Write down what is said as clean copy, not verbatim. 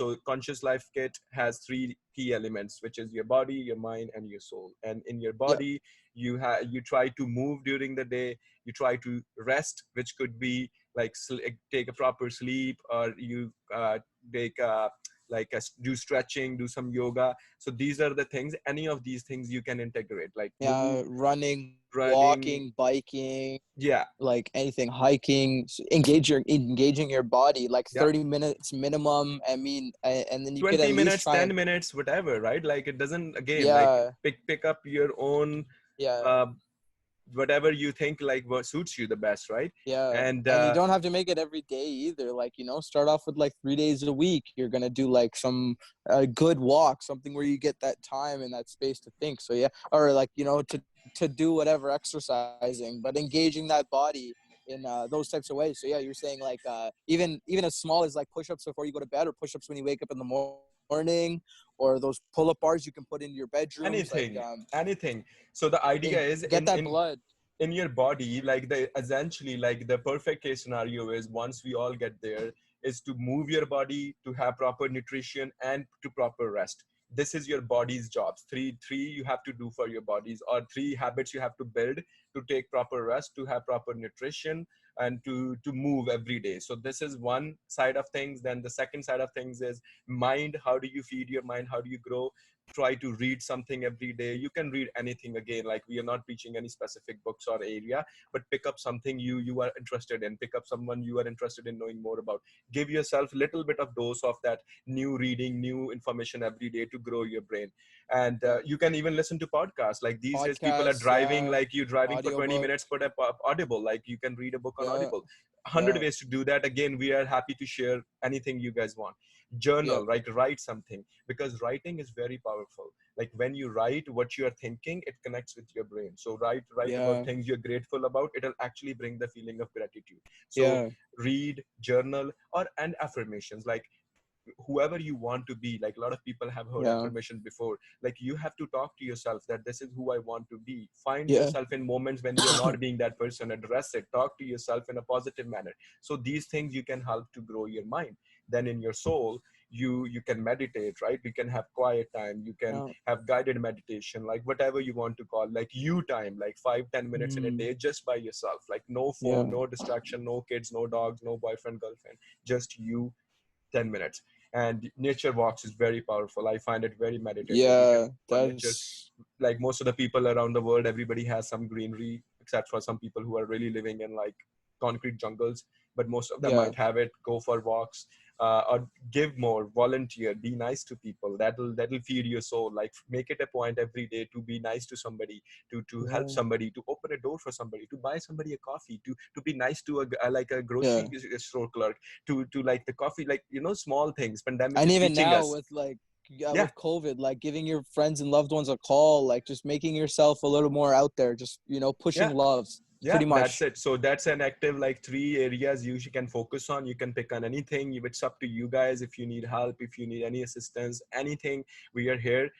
So conscious life kit has three key elements, which is your body, your mind, and your soul. And in your Yeah. body, you try to move during the day, you try to rest, which could be like take a proper sleep, or you take do stretching, do some yoga. So these are the things, any of these things you can integrate, like move, Yeah, running, running. walking, biking, Yeah, like anything, hiking, engaging your body like yeah. 30 minutes minimum. I mean, and then you could at 20 least minutes, try 10 and minutes, whatever, right? Like it doesn't, again, like yeah, pick up your own yeah, uh, whatever you think like what suits you the best, right? yeah. And And you don't have to make it every day either. Like, start off with like 3 days a week. You're gonna do like some good walk, something where you get that time and that space to think. So yeah, or like to do whatever exercising, but engaging that body in those types of ways. So yeah, you're saying like even as small as like push-ups before you go to bed, or push-ups when you wake up in the morning, or those pull-up bars you can put in your bedrooms. Like anything. So the idea is get that blood. in your body, like the essentially like the perfect case scenario is, once we all get there, is to move your body, to have proper nutrition, and to proper rest. This is your body's jobs. Three you have to do for your bodies, or three habits you have to build to take proper rest, to have proper nutrition, and to move every day. So this is one side of things. Then the second side of things is mind. How do you feed your mind? How do you grow? Try to read something every day. You can read anything. Again, like we are not preaching any specific books or area, but pick up something you are interested in. Pick up someone you are interested in knowing more about. Give yourself a little bit of dose of that new reading, new information every day to grow your brain. And Yeah, you can even listen to podcasts. Like these days people are podcasts, driving, yeah, like you driving for 20 audiobook, minutes, put up Audible. Like you can read a book on yeah, Audible. 100 yeah, ways to do that. Again, we are happy to share anything you guys want. yeah, Journal, like write something, because writing is very powerful. Like when you write what you are thinking, it connects with your brain. So write about yeah, things you're grateful about. It'll actually bring the feeling of gratitude. So yeah, read, journal, or and affirmations. Like whoever you want to be. Like a lot of people have heard yeah, affirmation before. Like you have to talk to yourself that this is who I want to be. Find yeah, yourself in moments when you're not being that person, address it, talk to yourself in a positive manner. So these things you can help to grow your mind. Then in your soul, you can meditate, right? You can have quiet time, you can yeah. have guided meditation, like whatever you want to call, like you time, like 5-10 minutes in a Mm, day just by yourself. Like no yeah, phone, no distraction, no kids, no dogs, no boyfriend, girlfriend, just you. 10 minutes. And nature walks is very powerful. I find it very meditative. You can yeah. go for nature. That's Like most of the people around the world, everybody has some greenery, except for some people who are really living in like concrete jungles. But most of them yeah, might have it. Go for walks, or give more, volunteer, be nice to people. That'll feed your soul. Like make it a point every day to be nice to somebody, to help yeah, somebody, to open a door for somebody, to buy somebody a coffee, to be nice to like a yeah. grocery store clerk, to like the coffee, like small things. Pandemic And is even teaching now us. with like Yeah, with COVID, like giving your friends and loved ones a call, like just making yourself a little more out there, just pushing yeah, love, yeah, pretty that's much. it. So that's an active, like three areas you can focus on. You can pick on anything. It's up to you guys. If you need help, if you need any assistance, anything, we are here.